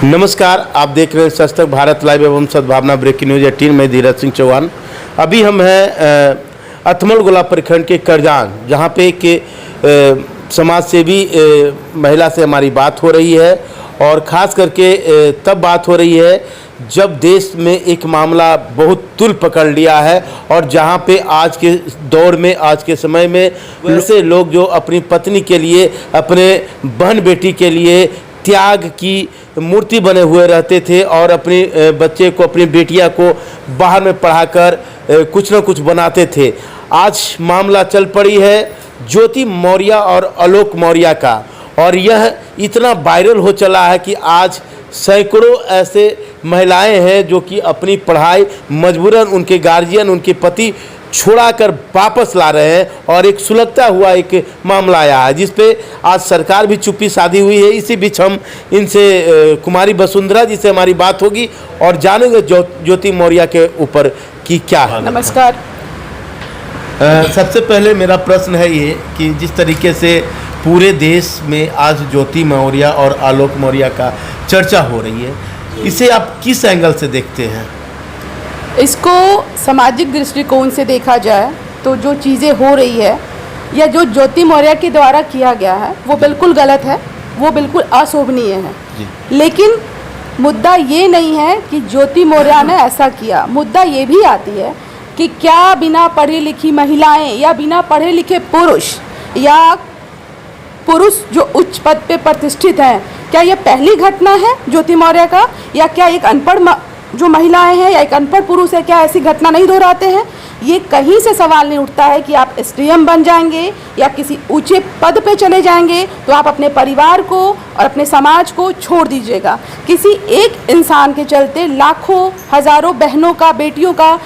नमस्कार, आप देख रहे हैं सशक्त भारत लाइव एवं सद्भावना ब्रेकिंग न्यूज 18 में धीरज सिंह चौहान। अभी हम हैं अथमल गोला प्रखंड के करजान, जहां पे एक समाज सेवी महिला से हमारी बात हो रही है और ख़ास करके तब बात हो रही है जब देश में एक मामला बहुत तुल पकड़ लिया है और जहां पे आज के दौर में, आज के समय में वैसे लोग जो अपनी पत्नी के लिए, अपने बहन बेटी के लिए त्याग की मूर्ति बने हुए रहते थे और अपने बच्चे को, अपनी बेटियां को बाहर में पढ़ाकर कुछ न कुछ बनाते थे। आज मामला चल पड़ी है ज्योति मौर्य और आलोक मौर्य का, और यह इतना वायरल हो चला है कि आज सैकड़ों ऐसे महिलाएं हैं जो कि अपनी पढ़ाई मजबूरन उनके गार्जियन, उनके पति छोड़ाकर वापस ला रहे हैं और एक सुलगता हुआ एक मामला आया है जिस पे आज सरकार भी चुप्पी साधी हुई है। इसी बीच हम इनसे कुमारी वसुंधरा जी से हमारी बात होगी और जानेंगे ज्योति मौर्य के ऊपर कि क्या है। नमस्कार। सबसे पहले मेरा प्रश्न है ये कि जिस तरीके से पूरे देश में आज ज्योति मौर्य और आलोक मौर्य का चर्चा हो रही है, इसे आप किस एंगल से देखते हैं? इसको सामाजिक दृष्टिकोण से देखा जाए तो जो चीज़ें हो रही है या जो ज्योति मौर्य के द्वारा किया गया है वो बिल्कुल गलत है, वो बिल्कुल अशोभनीय है। लेकिन मुद्दा ये नहीं है कि ज्योति मौर्य ने ऐसा किया। मुद्दा ये भी आती है कि क्या बिना पढ़ी लिखी महिलाएं या बिना पढ़े लिखे पुरुष या पुरुष जो उच्च पद पे प्रतिष्ठित हैं, क्या ये पहली घटना है ज्योति मौर्य का, या क्या एक अनपढ़ जो महिलाएं हैं या एक अनपढ़ पुरुष है, क्या ऐसी घटना नहीं दोहराते हैं? ये कहीं से सवाल नहीं उठता है कि आप एसडीएम बन जाएंगे या किसी ऊंचे पद पे चले जाएंगे तो आप अपने परिवार को और अपने समाज को छोड़ दीजिएगा। किसी एक इंसान के चलते लाखों हजारों बहनों का, बेटियों का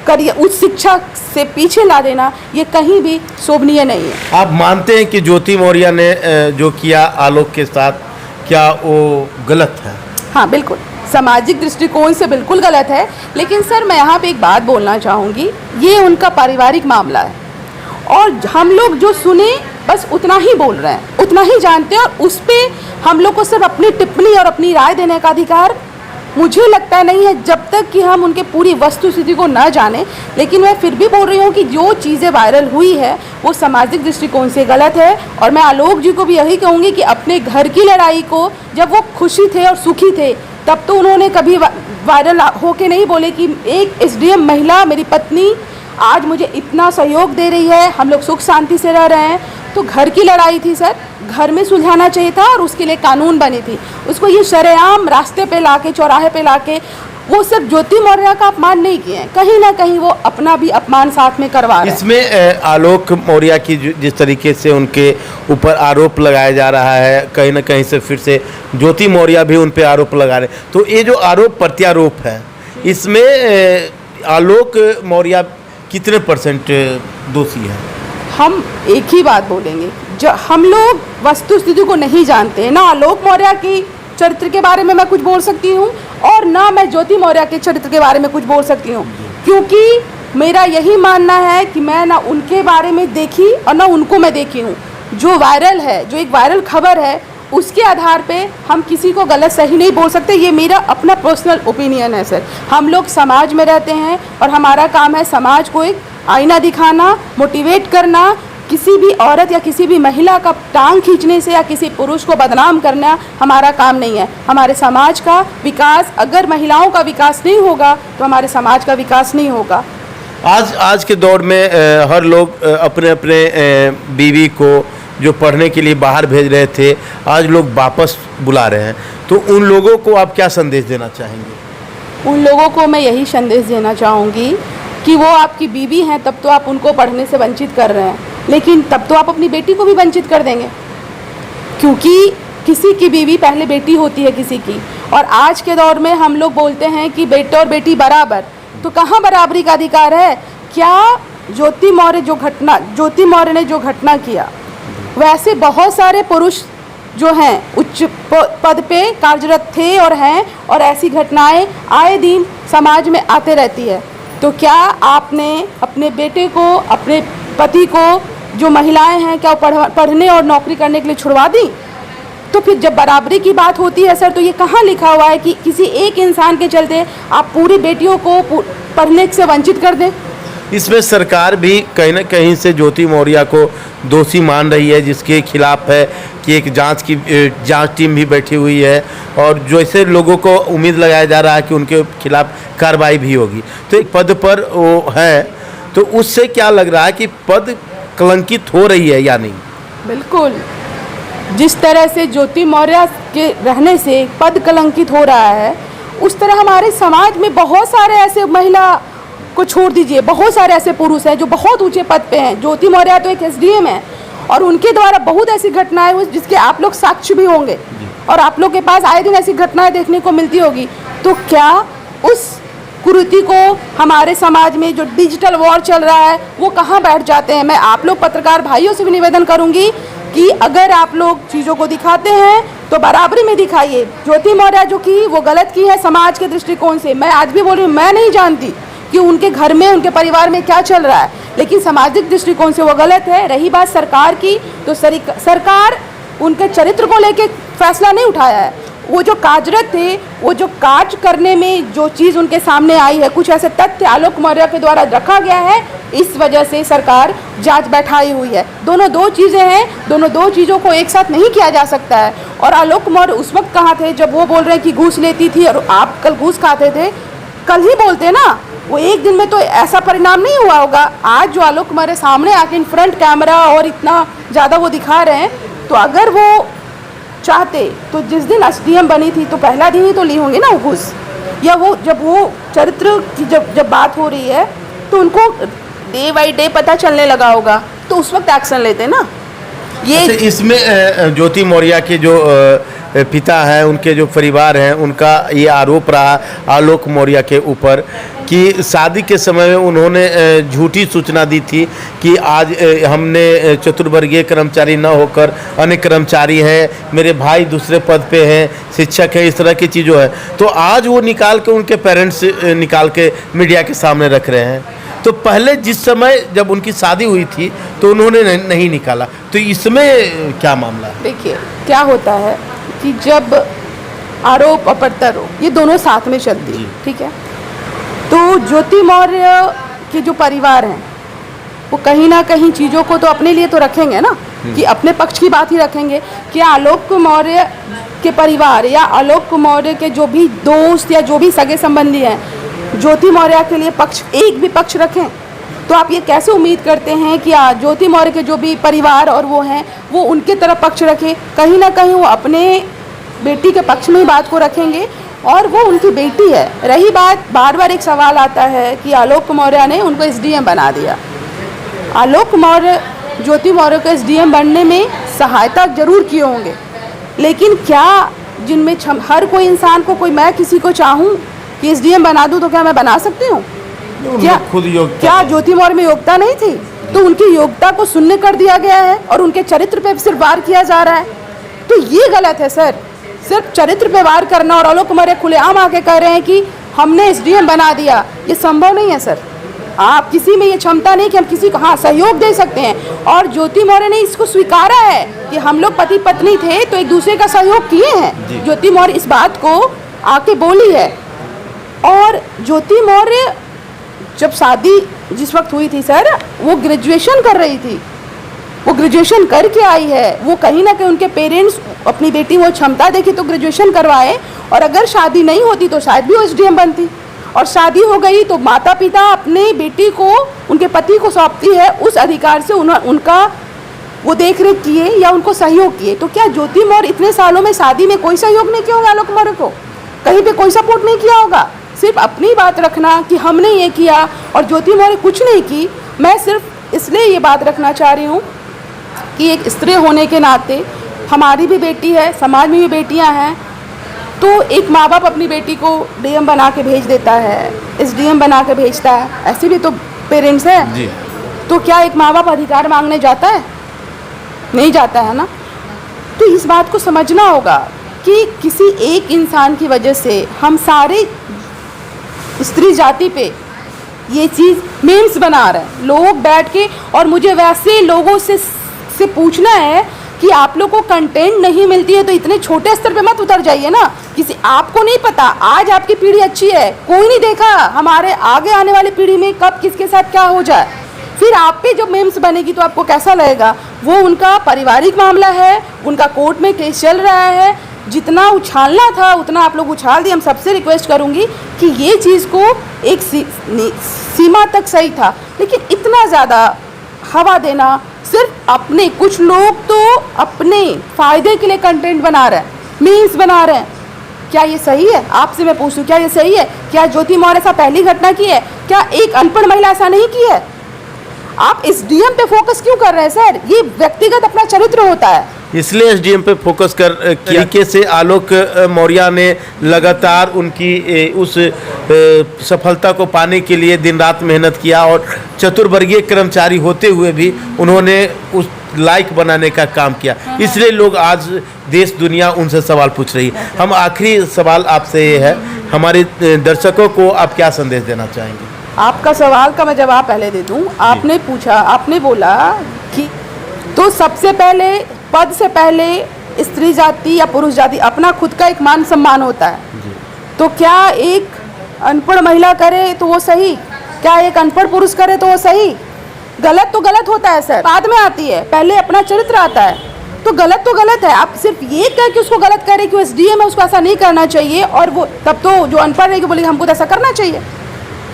करियर, उच्च शिक्षा से पीछे ला देना, ये कहीं भी शोभनीय नहीं है। आप मानते हैं कि ज्योति मौर्य ने जो किया आलोक के साथ, क्या वो गलत है? हाँ, बिल्कुल सामाजिक दृष्टिकोण से बिल्कुल गलत है। लेकिन सर, मैं यहाँ पे एक बात बोलना चाहूँगी, ये उनका पारिवारिक मामला है और हम लोग जो सुने बस उतना ही बोल रहे हैं, उतना ही जानते हैं, और उस पर हम लोग को सिर्फ अपनी टिप्पणी और अपनी राय देने का अधिकार मुझे लगता नहीं है जब तक कि हम उनके पूरी वस्तुस्थिति को ना जाने। लेकिन मैं फिर भी बोल रही हूँ कि जो चीज़ें वायरल हुई है वो सामाजिक दृष्टिकोण से गलत है। और मैं आलोक जी को भी यही कहूँगी कि अपने घर की लड़ाई को, जब वो खुशी थे और सुखी थे, तब तो उन्होंने कभी वायरल होके नहीं बोले कि एक एसडीएम महिला मेरी पत्नी आज मुझे इतना सहयोग दे रही है, हम लोग सुख शांति से रह रहे हैं। तो घर की लड़ाई थी सर, घर में सुलझाना चाहिए था और उसके लिए कानून बनी थी। उसको ये शरेआम रास्ते पे लाके, चौराहे पे लाके, वो सिर्फ ज्योति मौर्य का अपमान नहीं किए, कहीं ना कहीं वो अपना भी अपमान साथ में करवा रहे हैं। इसमें आलोक मौर्य की जिस तरीके से उनके ऊपर आरोप लगाया जा रहा है, कहीं ना कहीं से फिर से ज्योति मौर्य भी उन पे आरोप लगा रहे हैं, तो ये जो आरोप प्रत्यारोप है, इसमें आलोक मौर्य कितने % दोषी है? हम एक ही बात बोलेंगे, जो हम लोग वस्तुस्थिति को नहीं जानते हैं। ना आलोक मौर्य की चरित्र के बारे में मैं कुछ बोल सकती हूँ और ना मैं ज्योति मौर्य के चरित्र के बारे में कुछ बोल सकती हूँ, क्योंकि मेरा यही मानना है कि मैं ना उनके बारे में देखी और ना उनको मैं देखी हूँ। जो वायरल है, जो एक वायरल खबर है, उसके आधार पे हम किसी को गलत सही नहीं बोल सकते। ये मेरा अपना पर्सनल ओपिनियन है सर। हम लोग समाज में रहते हैं और हमारा काम है समाज को एक आईना दिखाना, मोटिवेट करना। किसी भी औरत या किसी भी महिला का टांग खींचने से या किसी पुरुष को बदनाम करना हमारा काम नहीं है। हमारे समाज का विकास, अगर महिलाओं का विकास नहीं होगा तो हमारे समाज का विकास नहीं होगा। आज के दौर में हर लोग अपने अपने बीवी को जो पढ़ने के लिए बाहर भेज रहे थे, आज लोग वापस बुला रहे हैं, तो उन लोगों को आप क्या संदेश देना चाहेंगे? उन लोगों को मैं यही संदेश देना चाहूँगी कि वो आपकी बीवी हैं, तब तो आप उनको पढ़ने से वंचित कर रहे हैं, लेकिन तब तो आप अपनी बेटी को भी वंचित कर देंगे, क्योंकि किसी की बीवी पहले बेटी होती है किसी की। और आज के दौर में हम लोग बोलते हैं कि बेटे और बेटी बराबर, तो कहाँ बराबरी का अधिकार है? क्या ज्योति मौर्य ने जो घटना किया, वैसे बहुत सारे पुरुष जो हैं उच्च पद पे कार्यरत थे और हैं, और ऐसी घटनाएं आए दिन समाज में आते रहती है। तो क्या आपने अपने बेटे को, अपने पति को, जो महिलाएं हैं, क्या पढ़ने और नौकरी करने के लिए छुड़वा दी? तो फिर जब बराबरी की बात होती है सर, तो ये कहाँ लिखा हुआ है कि किसी एक इंसान के चलते आप पूरी बेटियों को पढ़ने से वंचित कर दें? इसमें सरकार भी कहीं ना कहीं से ज्योति मौर्य को दोषी मान रही है, जिसके खिलाफ है कि एक जांच टीम भी बैठी हुई है और जैसे लोगों को उम्मीद लगाया जा रहा है कि उनके खिलाफ कार्रवाई भी होगी। तो एक पद पर वो है, तो उससे क्या लग रहा है कि पद कलंकित हो रही है या नहीं? बिल्कुल, जिस तरह से ज्योति मौर्य के रहने से पद कलंकित हो रहा है, उस तरह हमारे समाज में बहुत सारे ऐसे महिला को छोड़ दीजिए, बहुत सारे ऐसे पुरुष हैं जो बहुत ऊंचे पद पे हैं। ज्योति मौर्य तो एक एसडीएम है और उनके द्वारा बहुत ऐसी घटनाएं हुई जिसके आप लोग साक्ष्य भी होंगे और आप लोग के पास आए दिन ऐसी घटनाएं देखने को मिलती होगी। तो क्या उस कुरीति को हमारे समाज में जो डिजिटल वॉर चल रहा है वो कहाँ बैठ जाते हैं? मैं आप लोग पत्रकार भाइयों से भी निवेदन करूंगी कि अगर आप लोग चीज़ों को दिखाते हैं तो बराबरी में दिखाइए। ज्योति मौर्य जो की वो गलत की है समाज के दृष्टिकोण से, मैं आज भी बोल रही हूँ, मैं नहीं जानती कि उनके घर में उनके परिवार में क्या चल रहा है, लेकिन सामाजिक दृष्टिकोण से वो गलत है। रही बात सरकार की, तो सरकार उनके चरित्र को लेके फैसला नहीं उठाया है। वो जो कार्यरत थे, वो जो कार्य करने में जो चीज़ उनके सामने आई है, कुछ ऐसे तथ्य आलोक मौर्य के द्वारा रखा गया है, इस वजह से सरकार जांच बैठाई हुई है। दोनों दो चीज़ें हैं, दोनों दो चीज़ों को एक साथ नहीं किया जा सकता है। और आलोक मौर्य उस वक्त कहाँ थे जब वो बोल रहे हैं कि घूस लेती थी और आप कल घूस खाते थे? कल ही बोलते ना, वो एक दिन में तो ऐसा परिणाम नहीं हुआ होगा। आज जो आलोक मौर्य सामने आके इन फ्रंट कैमरा और इतना ज़्यादा वो दिखा रहे हैं, तो अगर वो चाहते तो जिस दिन एसडीएम बनी थी तो पहला दिन ही तो ली होंगी ना वो घूस, या वो जब वो चरित्र की जब बात हो रही है तो उनको डे बाई डे पता चलने लगा होगा, तो उस वक्त एक्शन लेते ना। ये अच्छा, इसमें ज्योति मौर्य के जो पिता हैं, उनके जो परिवार हैं, उनका ये आरोप रहा आलोक मौर्य के ऊपर कि शादी के समय में उन्होंने झूठी सूचना दी थी कि आज हमने चतुर्वर्गीय कर्मचारी न होकर अन्य कर्मचारी हैं, मेरे भाई दूसरे पद पे हैं, शिक्षक है, इस तरह की चीज़ों है। तो आज वो निकाल के उनके पेरेंट्स निकाल के मीडिया के सामने रख रहे हैं। तो पहले जिस समय जब उनकी शादी हुई थी तो उन्होंने नहीं निकाला, तो इसमें क्या मामला है? देखिए क्या होता है कि जब आरोप और प्रत्यारोप ये दोनों साथ में चलती है, ठीक है, तो ज्योति मौर्य के जो परिवार हैं वो कहीं ना कहीं चीज़ों को तो अपने लिए तो रखेंगे ना, कि अपने पक्ष की बात ही रखेंगे। क्या आलोक मौर्य के परिवार या आलोक मौर्य के जो भी दोस्त या जो भी सगे संबंधी हैं ज्योति मौर्य के लिए पक्ष, एक भी पक्ष रखें? तो आप ये कैसे उम्मीद करते हैं कि ज्योति मौर्य के जो भी परिवार और वो हैं वो उनके तरफ पक्ष रखें? कहीं ना कहीं वो अपने बेटी के पक्ष में ही बात को रखेंगे और वो उनकी बेटी है। रही बात, बार बार एक सवाल आता है कि आलोक मौर्य ने उनको एसडीएम बना दिया। आलोक मौर्य ज्योति मौर्य को एसडीएम बनने में सहायता जरूर किए होंगे, लेकिन क्या जिनमें हर कोई इंसान को, कोई मैं किसी को चाहूँ कि एसडीएम बना दूँ तो क्या मैं बना सकती हूँ? क्या ज्योति मौर्य में योग्यता नहीं थी? तो उनकी योग्यता को शून्य कर दिया गया है और उनके चरित्र पे सिर्फ वार किया जा रहा है, तो ये गलत है सर। सिर्फ चरित्र पे वार करना और आलोक मौर्य खुलेआम आके कह रहे हैं कि हमने एसडीएम बना दिया, ये संभव नहीं है सर। आप किसी में ये क्षमता नहीं कि हम किसी को हाँ सहयोग दे सकते हैं, और ज्योति मौर्य ने इसको स्वीकारा है कि हम लोग पति पत्नी थे तो एक दूसरे का सहयोग किए हैं। ज्योति मौर्य इस बात को आके बोली है। और ज्योति मौर्य जब शादी जिस वक्त हुई थी सर, वो ग्रेजुएशन कर रही थी, वो ग्रेजुएशन करके आई है। वो कहीं ना कहीं उनके पेरेंट्स अपनी बेटी वो क्षमता देखी तो ग्रेजुएशन करवाए, और अगर शादी नहीं होती तो शायद भी वो एसडीएम बनती, और शादी हो गई तो माता पिता अपने बेटी को उनके पति को सौंपती है, उस अधिकार से उनका वो देख रेख किए या उनको सहयोग किए। तो क्या ज्योति मौर्य इतने सालों में शादी में कोई सहयोग नहीं किया होगा? आलोक मौर्य को कहीं पे कोई सपोर्ट नहीं किया होगा? सिर्फ अपनी बात रखना कि हमने ये किया और ज्योति मौर्य कुछ नहीं की। मैं सिर्फ इसलिए ये बात रखना चाह रही हूँ कि एक स्त्री होने के नाते हमारी भी बेटी है, समाज में भी बेटियाँ हैं, तो एक माँ बाप अपनी बेटी को डीएम बना के भेज देता है, एसडीएम बना के भेजता है, ऐसे भी तो पेरेंट्स हैं। तो क्या एक माँ बाप अधिकार मांगने जाता है? नहीं जाता है ना। तो इस बात को समझना होगा कि किसी एक इंसान की वजह से हम सारे स्त्री जाति पे ये चीज़ मीम्स बना रहे हैं लोग बैठ के। और मुझे वैसे लोगों से पूछना है कि आप लोग को कंटेंट नहीं मिलती है तो इतने छोटे स्तर पे मत उतर जाइए ना। किसी आपको नहीं पता, आज आपकी पीढ़ी अच्छी है, कोई नहीं देखा हमारे आगे आने वाली पीढ़ी में कब किसके साथ क्या हो जाए, फिर आप पे जो मेम्स बनेगी तो आपको कैसा लगेगा। वो उनका पारिवारिक मामला है, उनका कोर्ट में केस चल रहा है, जितना उछालना था उतना आप लोग उछाल दिए। हम सबसे रिक्वेस्ट करूंगी कि ये चीज़ को एक सीमा तक सही था, लेकिन इतना ज़्यादा हवा देना, सिर्फ अपने कुछ लोग तो अपने फ़ायदे के लिए कंटेंट बना रहे हैं, मीम्स बना रहे हैं। क्या ये सही है? आपसे मैं पूछूं, क्या ये सही है? क्या ज्योति मौर्य ऐसा पहली घटना की है? क्या एक अनपढ़ महिला ऐसा नहीं की है? आप एसडीएम पे फोकस क्यों कर रहे हैं सर? ये व्यक्तिगत अपना चरित्र होता है, इसलिए एसडीएम पे फोकस कर तरीके से आलोक मौर्य ने लगातार उनकी उस सफलता को पाने के लिए दिन रात मेहनत किया और चतुर्वर्गीय कर्मचारी होते हुए भी उन्होंने उस लाइक बनाने का काम किया। इसलिए लोग आज देश दुनिया उनसे सवाल पूछ रही है। हम आखिरी सवाल आपसे ये है, हमारे दर्शकों को आप क्या संदेश देना चाहेंगे? आपका सवाल का मैं जवाब पहले दे दूं। आपने पूछा, आपने बोला कि तो सबसे पहले पद से पहले स्त्री जाति या पुरुष जाति अपना खुद का एक मान सम्मान होता है। तो क्या एक अनपढ़ महिला करे तो वो सही? क्या एक अनपढ़ पुरुष करे तो वो सही? गलत तो गलत होता है सर, बाद में आती है, पहले अपना चरित्र आता है। तो गलत है। आप सिर्फ ये कह कि उसको गलत करे कि वो एसडीएम है, उसको ऐसा नहीं करना चाहिए, और वो तब तो जो अनपढ़ रहेगी बोलेगी हमको तो ऐसा करना चाहिए,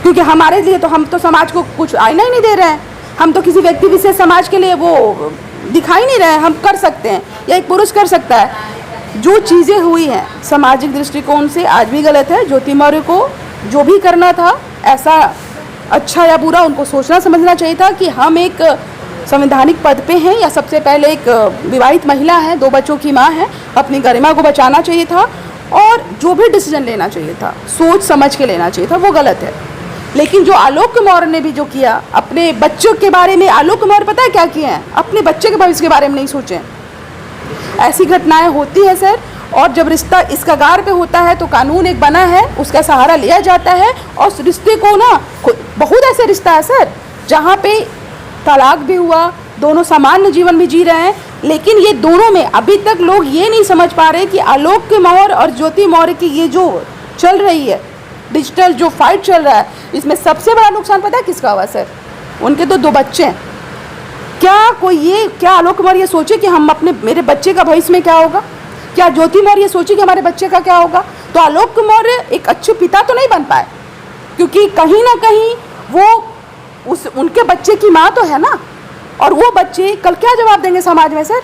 क्योंकि हमारे लिए तो हम तो समाज को कुछ आईना ही नहीं दे रहे हैं, हम तो किसी व्यक्ति विशेष समाज के लिए वो दिखाई नहीं रहे हैं, हम कर सकते हैं या एक पुरुष कर सकता है। जो चीज़ें हुई हैं सामाजिक दृष्टिकोण से आज भी गलत है। ज्योति मौर्य को जो भी करना था, ऐसा अच्छा या बुरा उनको सोचना समझना चाहिए था कि हम एक संवैधानिक पद पे हैं, या सबसे पहले एक विवाहित महिला है, 2 बच्चों की माँ है, अपनी गरिमा को बचाना चाहिए था, और जो भी डिसीजन लेना चाहिए था सोच समझ के लेना चाहिए था, वो गलत है। लेकिन जो आलोक मौर्य ने भी जो किया अपने बच्चों के बारे में, आलोक मौर्य पता है क्या किए हैं? अपने बच्चे के भविष्य के बारे में नहीं सोचे। ऐसी घटनाएं होती है सर, और जब रिश्ता इस कगार पे होता है तो कानून एक बना है, उसका सहारा लिया जाता है, और उस रिश्ते को ना, बहुत ऐसे रिश्ता है सर जहाँ पे तलाक भी हुआ, दोनों सामान्य जीवन भी जी रहे हैं, लेकिन ये दोनों में अभी तक लोग ये नहीं समझ पा रहे कि आलोक मौर्य और ज्योति मौर्य की ये जो चल रही है डिजिटल जो फाइट चल रहा है, इसमें सबसे बड़ा नुकसान पता है किसका हुआ सर? उनके तो 2 बच्चे हैं। क्या आलोक मौर्य ये सोचे कि हम मेरे बच्चे का भविष्य में क्या होगा? क्या ज्योति मौर्य ये सोचे कि हमारे बच्चे का क्या होगा? तो आलोक मौर्य एक अच्छे पिता तो नहीं बन पाए, क्योंकि कहीं ना कहीं वो उनके बच्चे की माँ तो है ना, और वो बच्चे कल क्या जवाब देंगे समाज में सर?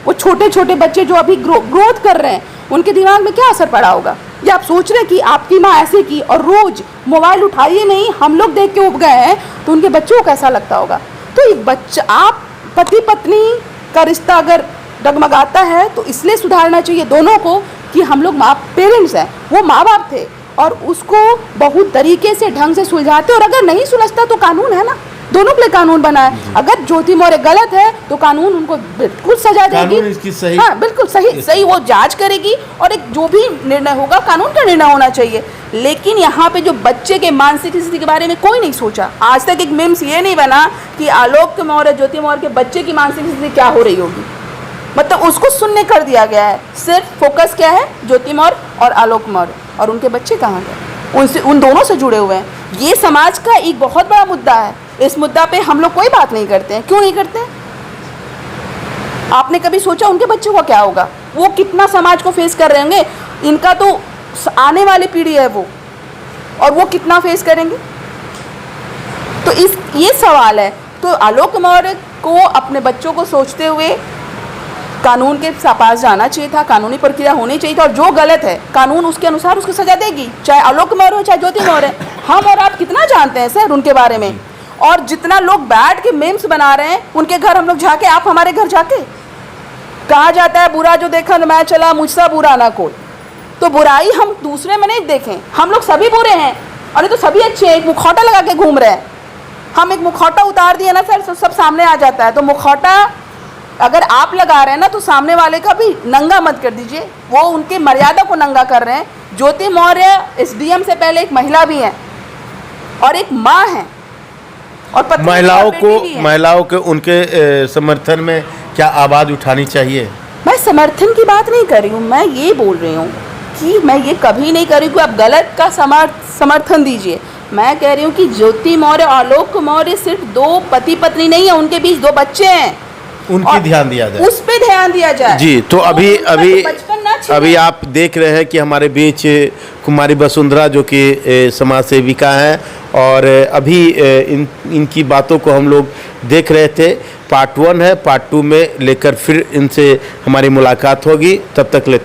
वो छोटे छोटे बच्चे जो अभी ग्रोथ कर रहे हैं, उनके दिमाग में क्या असर पड़ा होगा? ये आप सोच रहे हैं कि आपकी माँ ऐसे की, और रोज मोबाइल उठाइए नहीं, हम लोग देख के उब गए हैं, तो उनके बच्चों को कैसा लगता होगा? तो एक बच्चा, आप पति पत्नी का रिश्ता अगर डगमगाता है तो इसलिए सुधारना चाहिए दोनों को कि हम लोग पेरेंट्स हैं, वो माँ बाप थे, और उसको बहुत तरीके से ढंग से सुलझाते, और अगर नहीं सुलझता तो कानून है ना, दोनों के लिए कानून बना है। अगर ज्योति मौर्य गलत है तो कानून उनको बिल्कुल सजा देगी, इसकी सही, हाँ बिल्कुल सही वो जांच करेगी, और एक जो भी निर्णय होगा कानून का निर्णय होना चाहिए। लेकिन यहाँ पे जो बच्चे के मानसिक स्थिति के बारे में कोई नहीं सोचा। आज तक एक मीम्स ये नहीं बना कि आलोक मौर्य ज्योति मौर्य के बच्चे की मानसिक स्थिति क्या हो रही होगी, मतलब उसको शून्य कर दिया गया है। सिर्फ फोकस क्या है? ज्योति मौर्य और आलोक मौर्य, और उनके बच्चे कहाँ गए? उन दोनों से जुड़े हुए हैं। ये समाज का एक बहुत बड़ा मुद्दा है। इस मुद्दा पे हम लोग कोई बात नहीं करते हैं। क्यों नहीं करते हैं? आपने कभी सोचा उनके बच्चों का क्या होगा? वो कितना समाज को फेस कर रहे होंगे? इनका तो आने वाली पीढ़ी है वो, और वो कितना फेस करेंगे? तो ये सवाल है। तो आलोक मौर्य को अपने बच्चों को सोचते हुए कानून के पास जाना चाहिए था, कानूनी प्रक्रिया होनी चाहिए था, और जो गलत है कानून उसके अनुसार उसको सजा देगी, चाहे आलोक मौर्य हो चाहे ज्योति मौर्य। हम और आप कितना जानते हैं सर उनके बारे में? और जितना लोग बैठ के मेम्स बना रहे हैं उनके घर हम लोग जाके, आप हमारे घर जाके, कहा जाता है बुरा जो देखा मैं चला मुझसे बुरा ना कोई। तो बुराई हम दूसरे में नहीं देखें, हम लोग सभी बुरे हैं, और ये तो सभी अच्छे हैं। एक मुखौटा लगा के घूम रहे हैं, हम एक मुखौटा उतार दिए ना सर, सब सामने आ जाता है। तो मुखौटा अगर आप लगा रहे हैं ना, तो सामने वाले का भी नंगा मत कर दीजिए, वो उनके मर्यादा को नंगा कर रहे हैं। ज्योति मौर्य एसडीएम से पहले एक महिला भी हैं और एक माँ हैं, और पत्नी महिलाओं और बेटी भी है। महिलाओं के उनके समर्थन में क्या आवाज़ उठानी चाहिए? मैं समर्थन की बात नहीं कर रही हूँ, मैं ये बोल रही हूँ कि मैं ये कभी नहीं कर रही हूँ कि आप गलत का समर्थन दीजिए। मैं कह रही हूँ कि ज्योति मौर्य और आलोक मौर्य सिर्फ 2 पति पत्नी नहीं है, उनके बीच 2 बच्चे हैं, उनकी और ध्यान दिया जाए। उस पे ध्यान दिया जाए। जी, तो अभी उनका अभी बचपन ना छीने। अभी आप देख रहे हैं कि हमारे बीच कुमारी वसुंधरा जो कि समाज सेविका हैं, और अभी इनकी बातों को हम लोग देख रहे थे। पार्ट 1 है, पार्ट 2 में लेकर फिर इनसे हमारी मुलाकात होगी। तब तक लेते